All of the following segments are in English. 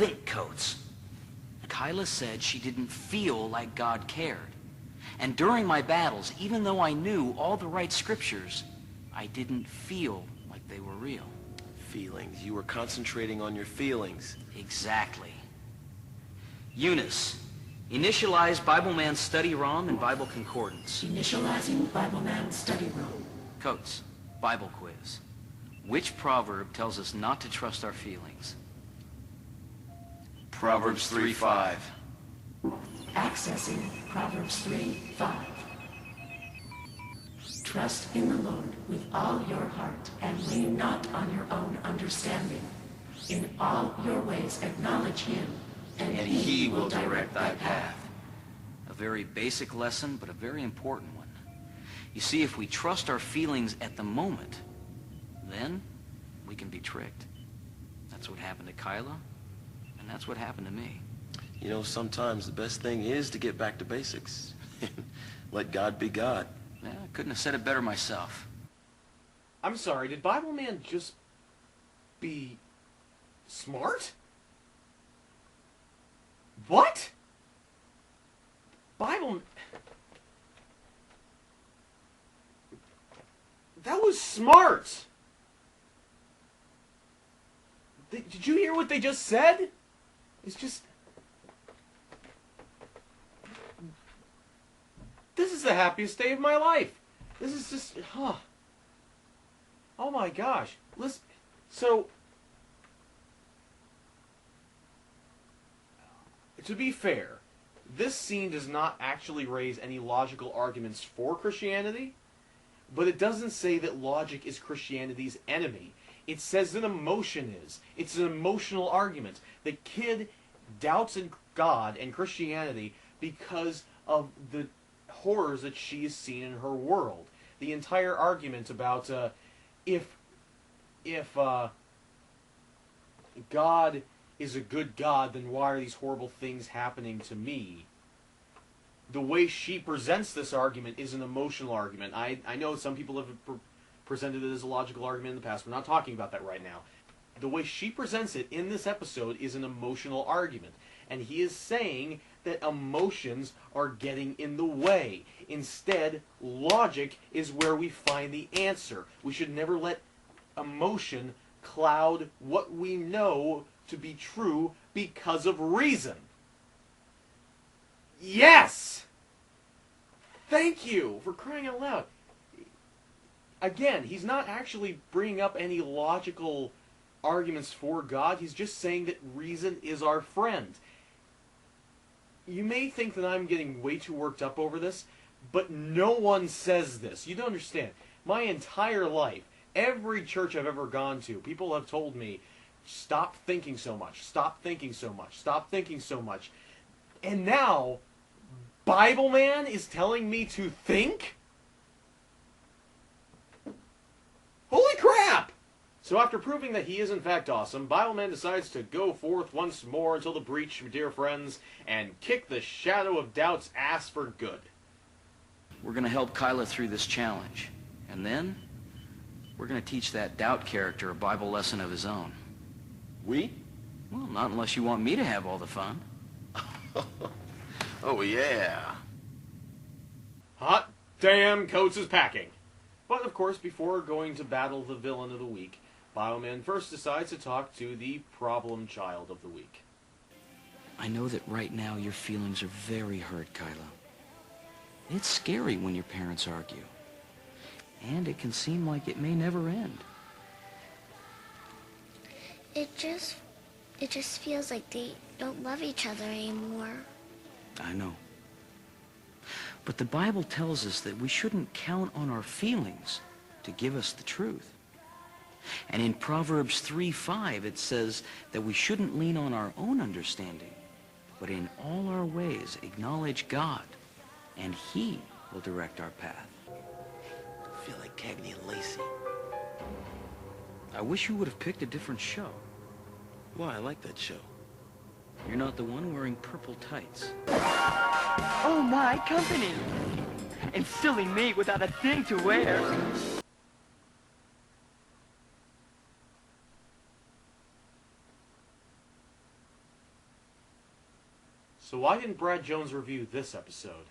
think, Coates. Kyla said she didn't feel like God cared. And during my battles, even though I knew all the right scriptures, I didn't feel like they were real. Feelings. You were concentrating on your feelings. Exactly. Eunice, initialize Bibleman study ROM and Bible concordance. Initializing Bibleman study ROM. Coates, Bible quiz. Which proverb tells us not to trust our feelings? Proverbs 3:5. Accessing Proverbs 3:5. Trust in the Lord with all your heart and lean not on your own understanding. In all your ways acknowledge him, and he will direct thy path. A very basic lesson, but a very important one. You see, if we trust our feelings at the moment, then we can be tricked. That's what happened to Kyla, and that's what happened to me. You know, sometimes the best thing is to get back to basics. Let God be God. Yeah, I couldn't have said it better myself. I'm sorry, did Bibleman just be smart? What? Bible... That was smart! Did you hear what they just said? It's just... This is the happiest day of my life. This is just... Oh my gosh. Listen, so... To be fair, this scene does not actually raise any logical arguments for Christianity, but it doesn't say that logic is Christianity's enemy. It says that emotion is. It's an emotional argument. The kid doubts in God and Christianity because of the horrors that she has seen in her world. The entire argument about if God is a good God, then why are these horrible things happening to me? The way she presents this argument is an emotional argument. I know some people have presented it as a logical argument in the past. We're not talking about that right now. The way she presents it in this episode is an emotional argument. And he is saying that emotions are getting in the way. Instead, logic is where we find the answer. We should never let emotion cloud what we know to be true because of reason. Yes! Thank you for crying out loud. Again, he's not actually bringing up any logical arguments for God. He's just saying that reason is our friend. You may think that I'm getting way too worked up over this, but no one says this. You don't understand. My entire life, every church I've ever gone to, people have told me, stop thinking so much, stop thinking so much, stop thinking so much. And now, Bibleman is telling me to think? Holy crap! So after proving that he is in fact awesome, Bibleman decides to go forth once more until the breach, dear friends, and kick the shadow of doubt's ass for good. We're going to help Kyla through this challenge. And then, we're going to teach that doubt character a Bible lesson of his own. We? Well, not unless you want me to have all the fun. Oh, yeah. Hot damn, Coates is packing. But, of course, before going to battle the villain of the week, Bibleman first decides to talk to the problem child of the week. I know that right now your feelings are very hurt, Kyla. It's scary when your parents argue. And it can seem like it may never end. It just feels like they don't love each other anymore. I know. But the Bible tells us that we shouldn't count on our feelings to give us the truth. And in Proverbs 3:5, it says that we shouldn't lean on our own understanding, but in all our ways acknowledge God, and he will direct our path. I feel like Cagney and Lacey. I wish you would have picked a different show. Why? I like that show. You're not the one wearing purple tights. Oh, my company! And silly me without a thing to wear. So why didn't Brad Jones review this episode?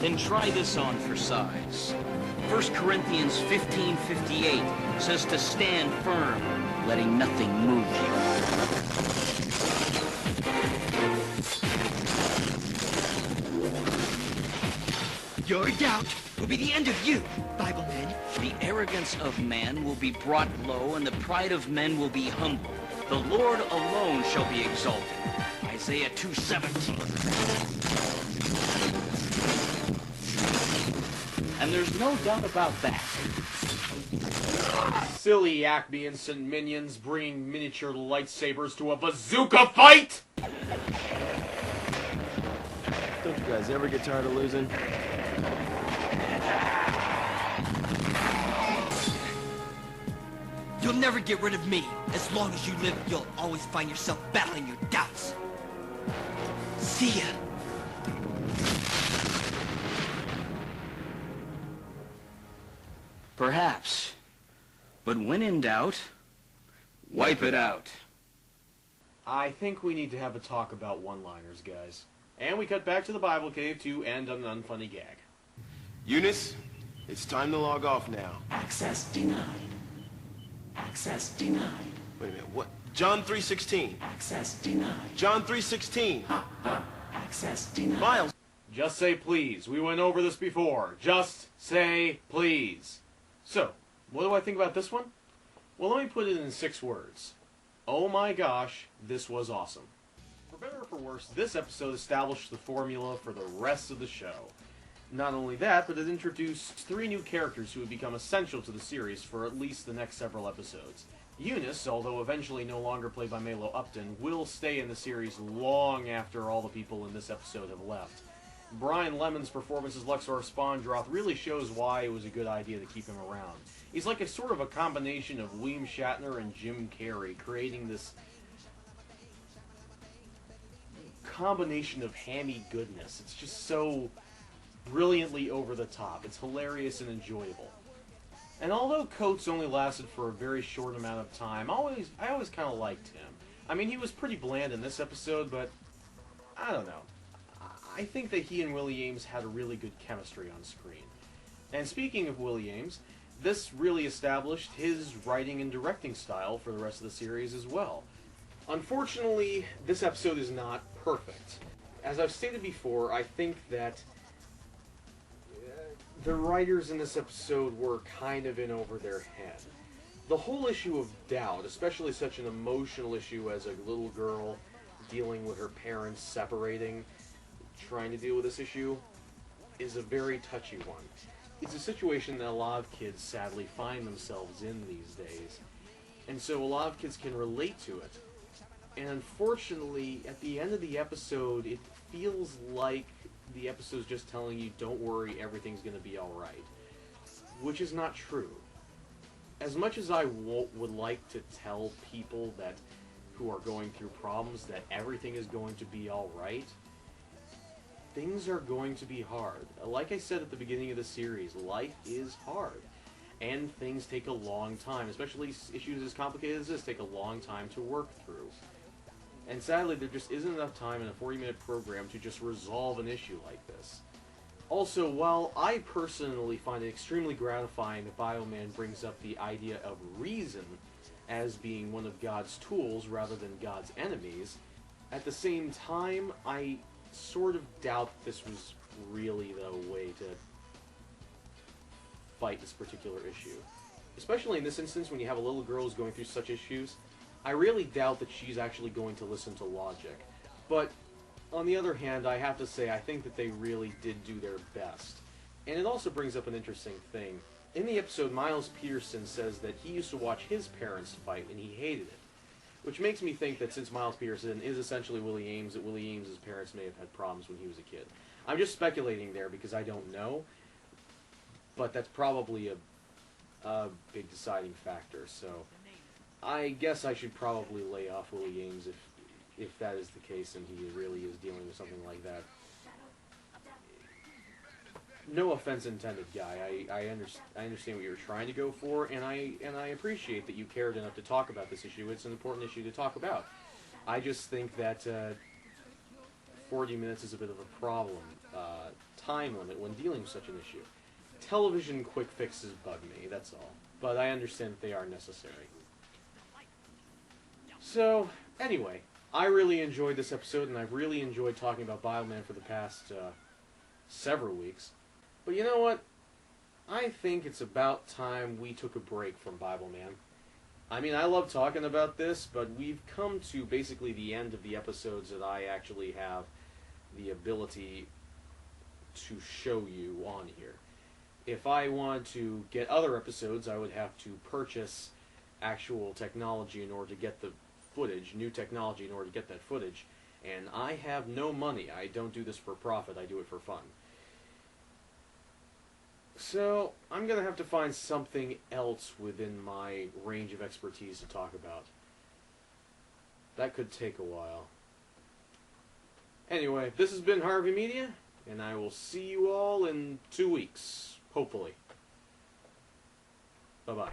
Then try this on for size. 1 Corinthians 15:58 says to stand firm, letting nothing move you. Your doubt will be the end of you, Bibleman. The arrogance of man will be brought low, and the pride of men will be humble. The Lord alone shall be exalted. Isaiah 2:17. And there's no doubt about that. Silly Acme Instant minions bringing miniature lightsabers to a bazooka fight! Don't you guys ever get tired of losing? You'll never get rid of me. As long as you live, you'll always find yourself battling your doubts. See ya. Perhaps. But when in doubt, wipe it out. I think we need to have a talk about one-liners, guys. And we cut back to the Bible cave to end on an unfunny gag. Eunice, it's time to log off now. Access denied. Access denied. Wait a minute, what? John 3:16. Access denied. John 3:16. Access denied. Miles. Just say please. We went over this before. Just say please. So, what do I think about this one? Well, let me put it in 6 words. Oh my gosh, this was awesome. For better or for worse, this episode established the formula for the rest of the show. Not only that, but it introduced 3 new characters who would become essential to the series for at least the next several episodes. Eunice, although eventually no longer played by Melo Upton, will stay in the series long after all the people in this episode have left. Brian Lemon's performance as Luxor Spawndroth really shows why it was a good idea to keep him around. He's like a sort of a combination of William Shatner and Jim Carrey, creating this combination of hammy goodness. It's just so brilliantly over the top. It's hilarious and enjoyable. And although Coates only lasted for a very short amount of time, I always kind of liked him. I mean, he was pretty bland in this episode, but I don't know. I think that he and Willie Ames had a really good chemistry on screen. And speaking of Willie Ames, this really established his writing and directing style for the rest of the series as well. Unfortunately, this episode is not perfect. As I've stated before, I think that the writers in this episode were kind of in over their head. The whole issue of doubt, especially such an emotional issue as a little girl dealing with her parents separating, trying to deal with this issue, is a very touchy one. It's a situation that a lot of kids sadly find themselves in these days. And so a lot of kids can relate to it. And unfortunately, at the end of the episode, it feels like the episode's just telling you, don't worry, everything's going to be alright. Which is not true. As much as I would like to tell people that who are going through problems that everything is going to be alright, things are going to be hard. Like I said at the beginning of the series, life is hard. And things take a long time, especially issues as complicated as this take a long time to work through. And sadly, there just isn't enough time in a 40-minute program to just resolve an issue like this. Also, while I personally find it extremely gratifying that Bibleman brings up the idea of reason as being one of God's tools rather than God's enemies, at the same time, I sort of doubt this was really the way to fight this particular issue. Especially in this instance, when you have a little girl who's going through such issues, I really doubt that she's actually going to listen to logic. But, on the other hand, I have to say, I think that they really did do their best. And it also brings up an interesting thing. In the episode, Miles Peterson says that he used to watch his parents fight and he hated it. Which makes me think that since Miles Peterson is essentially Willie Ames, that Willie Ames' parents may have had problems when he was a kid. I'm just speculating there because I don't know, but that's probably a big deciding factor, so I guess I should probably lay off Willie Ames if that is the case and he really is dealing with something like that. No offense intended, Guy. I understand what you were trying to go for, and I appreciate that you cared enough to talk about this issue. It's an important issue to talk about. I just think that 40 minutes is a bit of a problem, time limit when dealing with such an issue. Television quick fixes bug me, that's all. But I understand that they are necessary. So, anyway, I really enjoyed this episode, and I've really enjoyed talking about Bibleman for the past several weeks. But you know what? I think it's about time we took a break from Bibleman. I mean, I love talking about this, but we've come to basically the end of the episodes that I actually have the ability to show you on here. If I wanted to get other episodes, I would have to purchase actual technology in order to get the footage, new technology in order to get that footage, and I have no money. I don't do this for profit, I do it for fun. So, I'm going to have to find something else within my range of expertise to talk about. That could take a while. Anyway, this has been Harvey Media, and I will see you all in 2 weeks, hopefully. Bye-bye.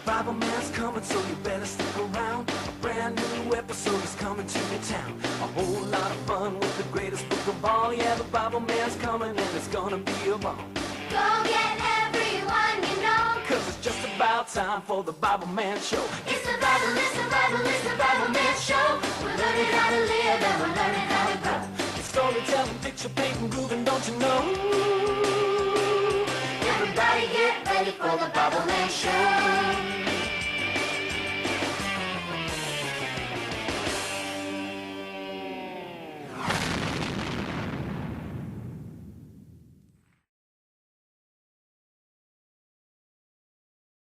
Bibleman's coming, so you better stick around. A brand new episode is coming to your town. A whole lot of fun with the greatest book of all. Yeah, the Bibleman's coming and it's gonna be a ball. Go get everyone you know, 'Cause it's just about time for the Bibleman show. it's the Bibleman show. We're learning how to live and we're learning how to grow. It's storytelling, picture painting, grooving, don't you know? Everybody get ready for the Bibleman show.